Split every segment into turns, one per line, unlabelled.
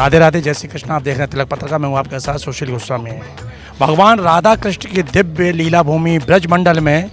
राधे राधे, जय श्री कृष्ण। आप देख रहे हैं तिलक पत्रिका। मैं हूँ आपके साथ सुशील गोस्वामी। भगवान राधा कृष्ण की दिव्य लीला भूमि ब्रजमंडल में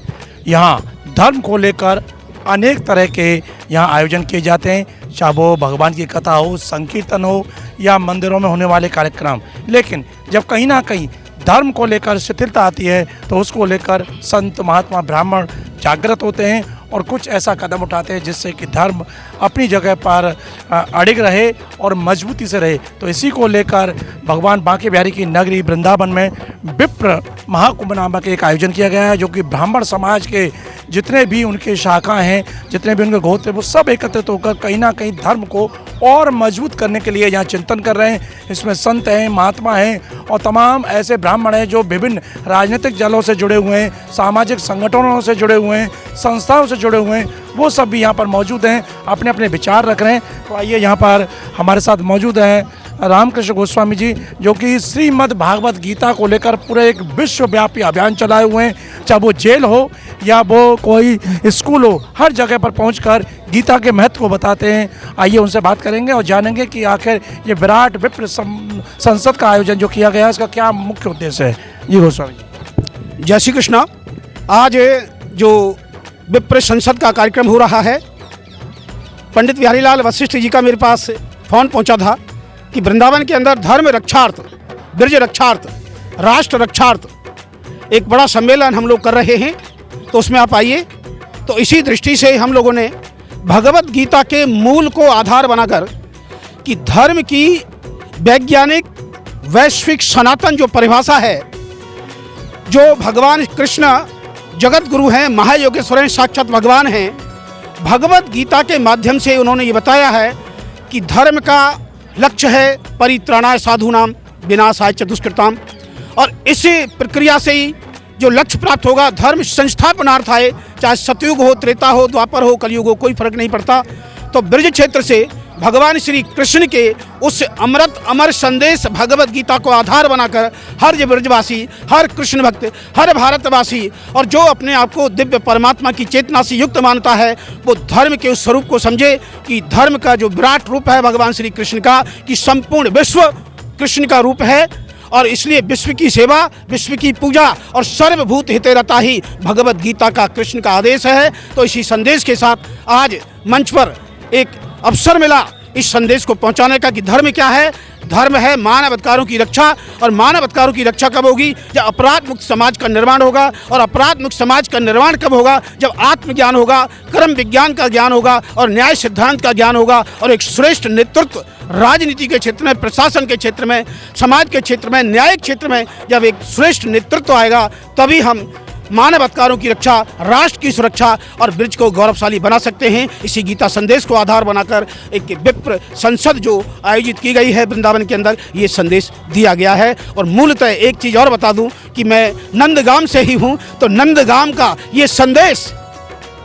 यहाँ धर्म को लेकर अनेक तरह के यहाँ आयोजन किए जाते हैं, चाहे वो भगवान की कथा हो, संकीर्तन हो या मंदिरों में होने वाले कार्यक्रम। लेकिन जब कहीं ना कहीं धर्म को लेकर शिथिलता आती है तो उसको लेकर संत महात्मा ब्राह्मण जागृत होते हैं और कुछ ऐसा कदम उठाते हैं जिससे कि धर्म अपनी जगह पर अड़िग रहे और मजबूती से रहे। तो इसी को लेकर भगवान बांके बिहारी की नगरी वृंदावन में विप्र महाकुंभ नामक एक आयोजन किया गया है, जो कि ब्राह्मण समाज के जितने भी उनके शाखा हैं, जितने भी उनके गोत्र हैं, वो सब एकत्रित होकर कहीं ना कहीं धर्म को और मजबूत करने के लिए यहाँ चिंतन कर रहे हैं। इसमें संत हैं, महात्मा हैं और तमाम ऐसे ब्राह्मण हैं जो विभिन्न राजनीतिक दलों से जुड़े हुए हैं, सामाजिक संगठनों से जुड़े हुए हैं, संस्थाओं से जुड़े हुए हैं, वो सब भी यहाँ पर मौजूद हैं, अपने अपने विचार रख रहे हैं। तो आइए, यहाँ पर हमारे साथ मौजूद हैं रामकृष्ण गोस्वामी जी, जो कि श्रीमद् भागवत गीता को लेकर पूरे एक विश्वव्यापी अभियान चलाए हुए हैं। चाहे वो जेल हो या वो कोई स्कूल हो, हर जगह पर पहुंचकर गीता के महत्व को बताते हैं। आइए उनसे बात करेंगे और जानेंगे कि आखिर ये विराट विप्र संसद का आयोजन जो किया गया है, इसका क्या मुख्य उद्देश्य है। जी गोस्वामी जी।
जय श्री कृष्णा। आज जो विप्र संसद का कार्यक्रम हो रहा है, पंडित बिहारी लाल वशिष्ठ जी का मेरे पास फ़ोन पहुंचा था कि वृंदावन के अंदर धर्म रक्षार्थ, ब्रज रक्षार्थ, राष्ट्र रक्षार्थ एक बड़ा सम्मेलन हम लोग कर रहे हैं, तो उसमें आप आइए। तो इसी दृष्टि से हम लोगों ने भगवत गीता के मूल को आधार बनाकर कि धर्म की वैज्ञानिक वैश्विक सनातन जो परिभाषा है, जो भगवान कृष्ण जगत गुरु हैं, महायोगेश्वर हैं, साक्षात भगवान हैं, भगवत गीता के माध्यम से उन्होंने ये बताया है कि धर्म का लक्ष्य है परित्राणाय साधूनाम विनाशाय च दुष्कृताम। और इसी प्रक्रिया से ही जो लक्ष्य प्राप्त होगा, धर्म संस्थापनार्थाय, चाहे सतयुग हो, त्रेता हो, द्वापर हो, कलयुग हो, कोई फर्क नहीं पड़ता। तो ब्रज क्षेत्र से भगवान श्री कृष्ण के उस अमृत अमर संदेश भगवत गीता को आधार बनाकर हर ब्रजवासी, हर कृष्ण भक्त, हर भारतवासी और जो अपने आप को दिव्य परमात्मा की चेतना से युक्त मानता है, वो धर्म के उस स्वरूप को समझे कि धर्म का जो विराट रूप है भगवान श्री कृष्ण का, कि संपूर्ण विश्व कृष्ण का रूप है। और इसलिए विश्व की सेवा, विश्व की पूजा और सर्वभूत हिते रता ही भगवत गीता का कृष्ण का आदेश है। तो इसी संदेश के साथ आज मंच पर एक अवसर मिला इस संदेश को पहुंचाने का कि धर्म क्या है। धर्म है मानव अधिकारों की रक्षा, और मानव अधिकारों की रक्षा कब होगी? जब अपराध मुक्त समाज का निर्माण होगा। और अपराध मुक्त समाज का निर्माण कब होगा? जब आत्मज्ञान होगा, कर्म विज्ञान का ज्ञान होगा और न्याय सिद्धांत का ज्ञान होगा, और एक श्रेष्ठ नेतृत्व राजनीति के क्षेत्र में, प्रशासन के क्षेत्र में, समाज के क्षेत्र में, न्यायिक क्षेत्र में जब एक श्रेष्ठ नेतृत्व आएगा, तभी हम मानव अधिकारों की रक्षा, राष्ट्र की सुरक्षा और ब्रज को गौरवशाली बना सकते हैं। इसी गीता संदेश को आधार बनाकर एक विप्र संसद जो आयोजित की गई है वृंदावन के अंदर, ये संदेश दिया गया है। और मूलतः एक चीज़ और बता दूं कि मैं नंदगाम से ही हूं, तो नंदगाम का ये संदेश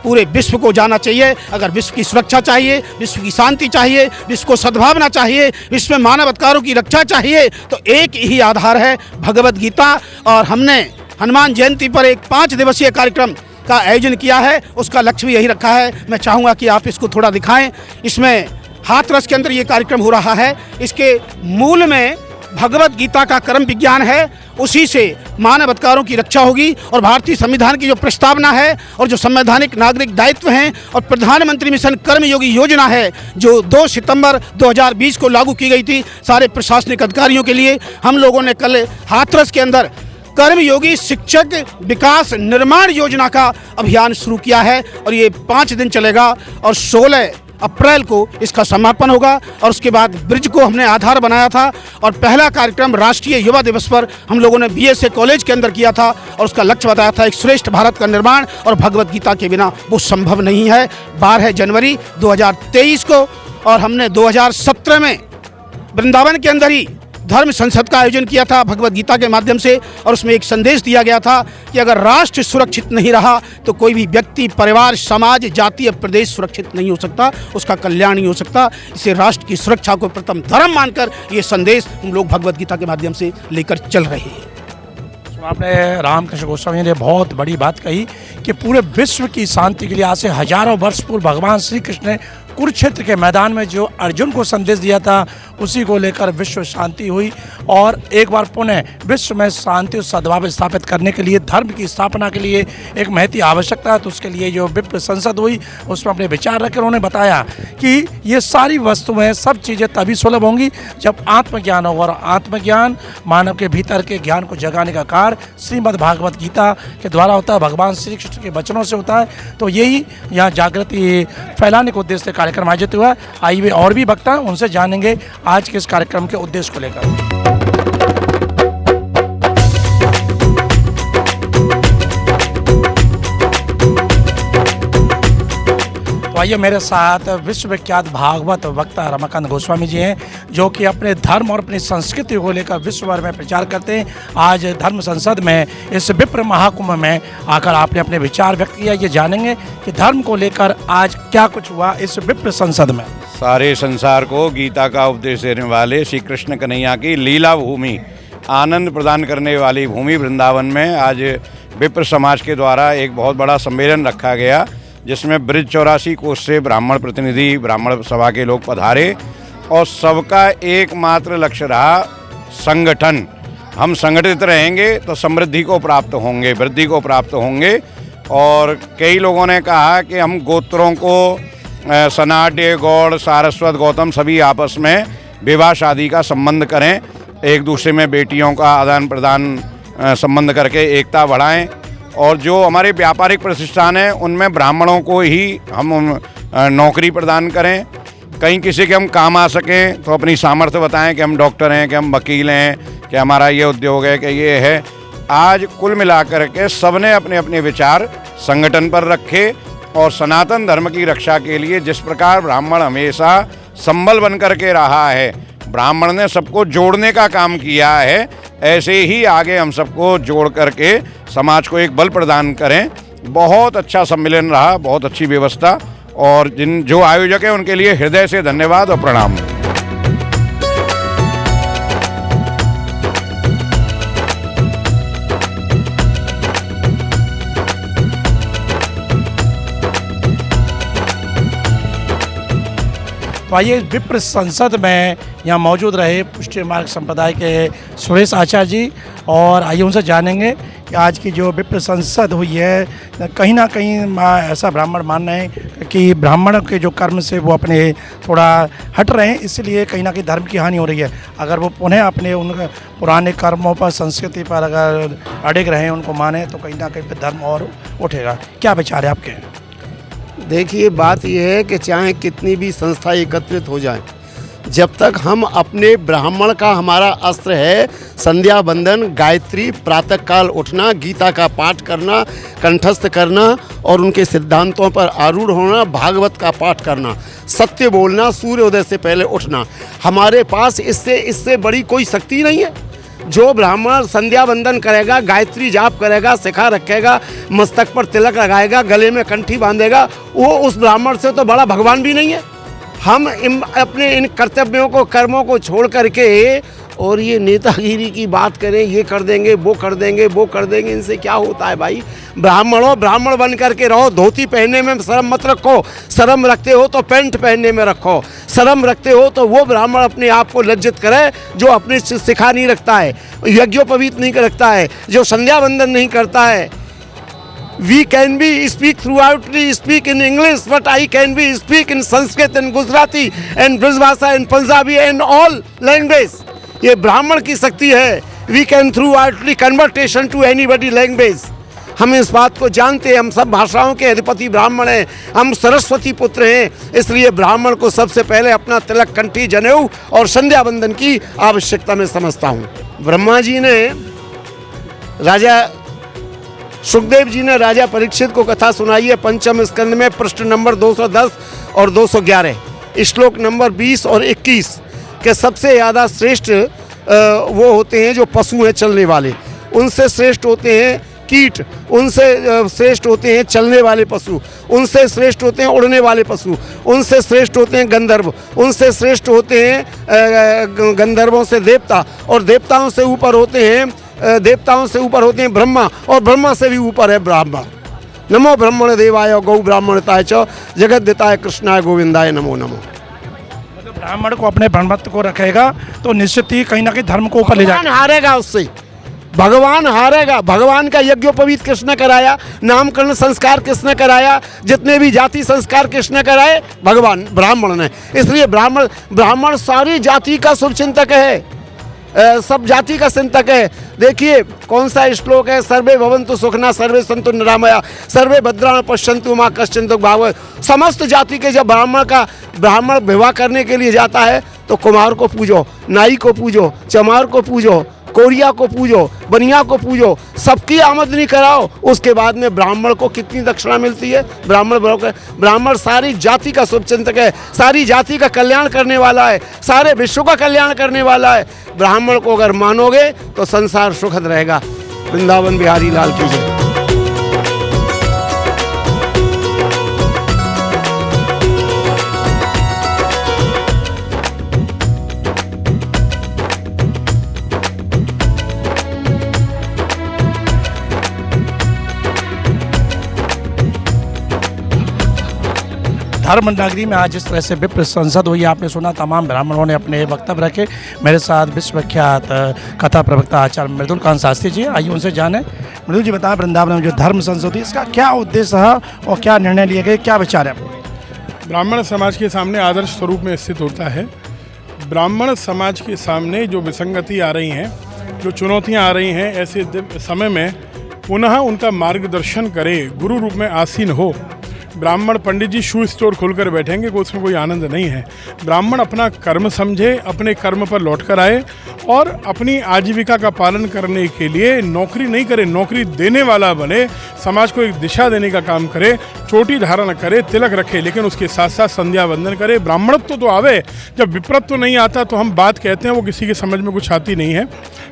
पूरे विश्व को जाना चाहिए। अगर विश्व की सुरक्षा चाहिए, विश्व की शांति चाहिए, विश्व को सद्भावना चाहिए, विश्व में मानव अधिकारों की रक्षा चाहिए, तो एक ही आधार है भगवत गीता। और हमने हनुमान जयंती पर एक 5 दिवसीय कार्यक्रम का आयोजन किया है, उसका लक्ष्य भी यही रखा है। मैं चाहूँगा कि आप इसको थोड़ा दिखाएं। इसमें हाथरस के अंदर ये कार्यक्रम हो रहा है। इसके मूल में भगवत गीता का कर्म विज्ञान है, उसी से मानव अधिकारों की रक्षा होगी। और भारतीय संविधान की जो प्रस्तावना है और जो संवैधानिक नागरिक दायित्व हैं और प्रधानमंत्री मिशन कर्मयोगी योजना है, जो 2 सितंबर 2020 को लागू की गई थी सारे प्रशासनिक अधिकारियों के लिए, हम लोगों ने कल हाथरस के अंदर कर्मयोगी शिक्षक विकास निर्माण योजना का अभियान शुरू किया है। और ये 5 दिन चलेगा और 16 अप्रैल को इसका समापन होगा। और उसके बाद ब्रिज को हमने आधार बनाया था। और पहला कार्यक्रम राष्ट्रीय युवा दिवस पर हम लोगों ने BSA कॉलेज के अंदर किया था, और उसका लक्ष्य बताया था एक श्रेष्ठ भारत का निर्माण, और भगवत गीता के बिना वो संभव नहीं है। 12 जनवरी 2023 को और हमने 2017 में वृंदावन के अंदर ही धर्म संसद का आयोजन किया था भगवत गीता के माध्यम से। और उसमें एक संदेश दिया गया था कि अगर राष्ट्र सुरक्षित नहीं रहा तो कोई भी व्यक्ति, परिवार, समाज, जाति या प्रदेश सुरक्षित नहीं हो सकता, उसका कल्याण नहीं हो सकता। इसे राष्ट्र की सुरक्षा को प्रथम धर्म मानकर ये संदेश हम लोग भगवत गीता के माध्यम से लेकर चल रहे हैं।
आपने रामकृष्ण गोस्वामी ने बहुत बड़ी बात कही कि पूरे विश्व की शांति के लिए आज से हजारों वर्ष पूर्व भगवान श्री कृष्ण ने कुरुक्षेत्र के मैदान में जो अर्जुन को संदेश दिया था, उसी को लेकर विश्व शांति हुई और एक बार पुनः विश्व में शांति और सद्भाव स्थापित करने के लिए, धर्म की स्थापना के लिए एक महती आवश्यकता है। तो उसके लिए जो विप्र संसद हुई उसमें अपने विचार रखे। उन्होंने बताया कि ये सारी वस्तुएं, सब चीज़ें तभी सुलभ होंगी जब आत्मज्ञान होगा, और आत्मज्ञान मानव के भीतर के ज्ञान को जगाने का कार्य श्रीमद् भागवत गीता के द्वारा होता है, भगवान श्री कृष्ण के वचनों से होता है। तो यही यहाँ जागृति फैलाने के उद्देश्य से कार्यक्रम आयोजित हुआ। आइए और भी वक्ता हैं, उनसे जानेंगे आज के इस कार्यक्रम के उद्देश्य को लेकर। तो आइए मेरे साथ विश्वविख्यात भागवत वक्ता रमाकांत गोस्वामी जी हैं, जो कि अपने धर्म और अपनी संस्कृति को लेकर विश्व भर में प्रचार करते हैं। आज धर्म संसद में इस विप्र महाकुंभ में आकर आपने अपने विचार व्यक्त किया। ये जानेंगे कि धर्म को लेकर आज क्या कुछ हुआ इस विप्र संसद में।
सारे संसार को गीता का उपदेश देने वाले श्री कृष्ण कन्हैया की लीला भूमि, आनंद प्रदान करने वाली भूमि वृंदावन में आज विप्र समाज के द्वारा एक बहुत बड़ा सम्मेलन रखा गया, जिसमें ब्रज 84 कोष से ब्राह्मण प्रतिनिधि, ब्राह्मण सभा के लोग पधारे और सबका एकमात्र लक्ष्य रहा संगठन। हम संगठित रहेंगे तो समृद्धि को प्राप्त होंगे, वृद्धि को प्राप्त होंगे। और कई लोगों ने कहा कि हम गोत्रों को सनाट्य, गौड़, सारस्वत, गौतम सभी आपस में विवाह शादी का संबंध करें, एक दूसरे में बेटियों का आदान प्रदान संबंध करके एकता बढ़ाएं। और जो हमारे व्यापारिक प्रतिष्ठान हैं उनमें ब्राह्मणों को ही हम नौकरी प्रदान करें। कहीं किसी के हम काम आ सकें तो अपनी सामर्थ्य बताएं कि हम डॉक्टर हैं, कि हम वकील हैं, कि हमारा ये उद्योग है, कि ये है। आज कुल मिलाकर के सबने अपने अपने विचार संगठन पर रखे और सनातन धर्म की रक्षा के लिए जिस प्रकार ब्राह्मण हमेशा संबल बन करके रहा है, ब्राह्मण ने सबको जोड़ने का काम किया है, ऐसे ही आगे हम सबको जोड़ करके समाज को एक बल प्रदान करें। बहुत अच्छा सम्मेलन रहा, बहुत अच्छी व्यवस्था, और जो आयोजक हैं उनके लिए हृदय से धन्यवाद और प्रणाम।
तो आइए विप्र संसद में यहाँ मौजूद रहे पुष्टि मार्ग संप्रदाय के सुरेश आचार्य जी, और आइए उनसे जानेंगे कि आज की जो विप्र संसद हुई है, कहीं ना कहीं ऐसा ब्राह्मण मान रहे हैं कि ब्राह्मण के जो कर्म से वो अपने थोड़ा हट रहे हैं, इसलिए कहीं ना कहीं धर्म की हानि हो रही है। अगर वो पुनः अपने उन पुराने कर्मों पर, संस्कृति पर अगर अड़िग रहे, उनको माने, तो कहीं ना कहीं फिर धर्म और उठेगा। क्या विचार है आपके?
देखिए, बात यह है कि चाहे कितनी भी संस्था एकत्रित हो जाए, जब तक हम अपने ब्राह्मण का, हमारा अस्त्र है संध्या बंदन, गायत्री, प्रातःकाल उठना, गीता का पाठ करना, कंठस्थ करना और उनके सिद्धांतों पर आरूढ़ होना, भागवत का पाठ करना, सत्य बोलना, सूर्योदय से पहले उठना, हमारे पास इससे बड़ी कोई शक्ति नहीं है। जो ब्राह्मण संध्या वंदन करेगा, गायत्री जाप करेगा, शिखा रखेगा, मस्तक पर तिलक लगाएगा, गले में कंठी बांधेगा, वो उस ब्राह्मण से तो बड़ा भगवान भी नहीं है। हम अपने इन कर्तव्यों को, कर्मों को छोड़ करके और ये नेतागिरी की बात करें, ये कर देंगे, वो कर देंगे, वो कर देंगे, इनसे क्या होता है भाई? ब्राह्मणों, ब्राह्मण बन करके रहो। धोती पहनने में शर्म मत रखो, शर्म रखते हो तो पैंट पहनने में रखो, शर्म रखते हो तो वो ब्राह्मण अपने आप को लज्जित करे जो अपनी शिखा नहीं रखता है, यज्ञोपवीत नहीं रखता है, जो संध्या वंदन नहीं करता है। We can be speak throughoutly speak in English, but I can be speak in Sanskrit and Gujarati and Brijbhasha and Punjabi and all language. ये ब्राह्मण की शक्ति है। We can throughoutly conversation to anybody language. हम इस बात को जानते हैं, हम सब भाषाओं के अधिपति ब्राह्मण हैं, हम सरस्वती पुत्र हैं, इसलिए ब्राह्मण को सबसे पहले अपना तिलक, कंठी, जनेऊ और संध्या वंदन की आवश्यकता में समझता हूँ। ब्रह्मा जी ने, राजा सुखदेव जी ने राजा परीक्षित को कथा सुनाई है पंचम स्कंद में, पृष्ठ नंबर 210 और 211, श्लोक नंबर 20 और 21 के सबसे ज़्यादा श्रेष्ठ वो होते हैं जो पशु हैं चलने वाले, उनसे श्रेष्ठ होते हैं कीट, उनसे श्रेष्ठ होते हैं चलने वाले पशु, उनसे श्रेष्ठ होते हैं उड़ने वाले पशु, उनसे श्रेष्ठ होते हैं गंधर्व, उनसे श्रेष्ठ होते हैं गंधर्वों से देवता, और देवताओं से ऊपर होते हैं ब्रह्मा, और ब्रह्मा से भी ऊपर है ब्राह्मण। नमो ब्रह्मण देवाय गौ ब्राह्मणताय च जगद्दिताय कृष्णाय गोविंदाय नमो नमो।
मतलब ब्राह्मण को अपने ब्रह्मत्व को रखेगा तो निश्चित ही कहीं ना कहीं धर्म को ऊपर ले
भगवान
जाएगा।
हारेगा उससे, भगवान हारेगा। भगवान का यज्ञोपवीत किसने कराया, नामकरण संस्कार किसने कराया, जितने भी जाति संस्कार किसने कराए, भगवान ब्राह्मण ने। इसलिए ब्राह्मण सारी जाति का शुभचिंतक है, सब जाति का चिंतक है। देखिए कौन सा श्लोक है, सर्वे भवन्तु सुखिनः सर्वे सन्तु निरामया सर्वे भद्राणि पश्यन्तु मा कश्चित् दुःखं भाग्। समस्त जाति के जब ब्राह्मण विवाह करने के लिए जाता है तो कुम्हार को पूजो, नाई को पूजो, चमार को पूजो, कोरिया को पूजो, बनिया को पूजो, सबकी आमदनी कराओ। उसके बाद में ब्राह्मण को कितनी दक्षिणा मिलती है। ब्राह्मण सारी जाति का शुभचिंतक है, सारी जाति का कल्याण करने वाला है, सारे विश्व का कल्याण करने वाला है। ब्राह्मण को अगर मानोगे तो संसार सुखद रहेगा। वृंदावन बिहारी लाल की जय।
धर्म नगरी में आज जिस तरह से विप्र संसद हुई, आपने सुना तमाम ब्राह्मणों ने अपने वक्तव्य रखे। मेरे साथ विश्वविख्यात कथा प्रवक्ता आचार्य मृदुलकांत शास्त्री जी, आइए उनसे जाने। मृदुल जी बताएं, वृंदावन में जो धर्म संसद हुई इसका क्या उद्देश्य है और क्या निर्णय लिए गए, क्या विचार है?
ब्राह्मण समाज के सामने आदर्श स्वरूप में स्थित होता है। ब्राह्मण समाज के सामने जो विसंगति आ रही हैं, जो चुनौतियाँ आ रही हैं, ऐसे समय में पुनः उनका मार्गदर्शन करे, गुरु रूप में आसीन हो। ब्राह्मण पंडित जी शू स्टोर खोलकर बैठेंगे को उसमें कोई आनंद नहीं है। ब्राह्मण अपना कर्म समझे, अपने कर्म पर लौट कर आए और अपनी आजीविका का पालन करने के लिए नौकरी नहीं करे, नौकरी देने वाला बने, समाज को एक दिशा देने का काम करे, चोटी धारण करे, तिलक रखे, लेकिन उसके साथ साथ संध्या वंदन करे। ब्राह्मणत्व तो आवे, जब विप्रत्व नहीं आता तो हम बात कहते हैं वो किसी के समझ में कुछ आती नहीं है।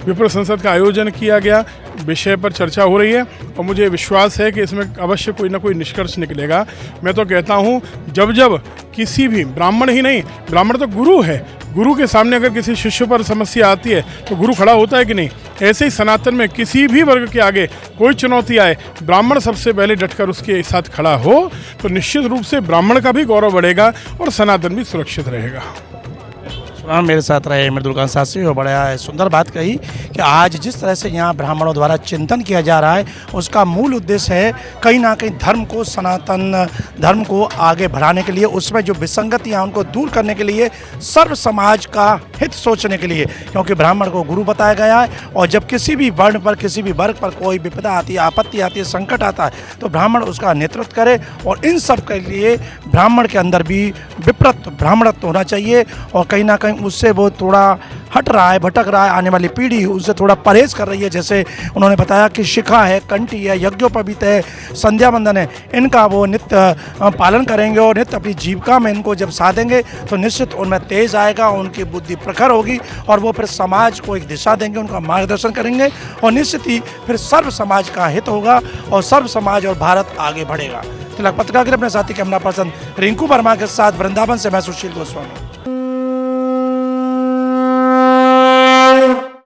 विप्र संसद का आयोजन किया गया, विषय पर चर्चा हो रही है और मुझे विश्वास है कि इसमें अवश्य कोई ना कोई निष्कर्ष निकलेगा। मैं तो कहता हूँ जब जब किसी भी ब्राह्मण ही नहीं, ब्राह्मण तो गुरु है, गुरु के सामने अगर किसी शिष्य पर समस्या आती है तो गुरु खड़ा होता है कि नहीं, ऐसे ही सनातन में किसी भी वर्ग के आगे कोई चुनौती आए, ब्राह्मण सबसे पहले डटकर उसके साथ खड़ा हो तो निश्चित रूप से ब्राह्मण का भी गौरव बढ़ेगा और सनातन भी सुरक्षित रहेगा।
मेरे साथ रहे मृदुलकांत शास्त्री, और बड़ा सुंदर बात कही कि आज जिस तरह से यहाँ ब्राह्मणों द्वारा चिंतन किया जा रहा है उसका मूल उद्देश्य है कहीं ना कहीं धर्म को, सनातन धर्म को आगे बढ़ाने के लिए, उसमें जो विसंगतियाँ उनको दूर करने के लिए, सर्व समाज का हित सोचने के लिए, क्योंकि ब्राह्मण को गुरु बताया गया है। और जब किसी भी वर्ण पर, किसी भी वर्ग पर कोई विपदा आती है, आपत्ति आती है, संकट आता है तो ब्राह्मण उसका नेतृत्व करे। और इन सब के लिए ब्राह्मण के अंदर भी विप्रत्व ब्राह्मणत्व होना चाहिए और कहीं ना कहीं उससे वो थोड़ा हट रहा है, भटक रहा है, आने वाली पीढ़ी उससे थोड़ा परहेज कर रही है। जैसे उन्होंने बताया कि शिखा है, कंठी है, यज्ञोपवीत है, संध्या वंदन है, इनका वो नित्य पालन करेंगे और नित्य अपनी जीविका में इनको जब साधेंगे तो निश्चित उनमें तेज आएगा, उनकी बुद्धि प्रखर होगी और वो फिर समाज को एक दिशा देंगे, उनका मार्गदर्शन करेंगे और निश्चित ही फिर सर्व समाज का हित होगा और सर्व समाज और भारत आगे बढ़ेगा। तिलक पत्रकार अपने साथी कैमरा पर्सन रिंकू वर्मा के साथ वृंदावन से मैं सुशील गोस्वामी।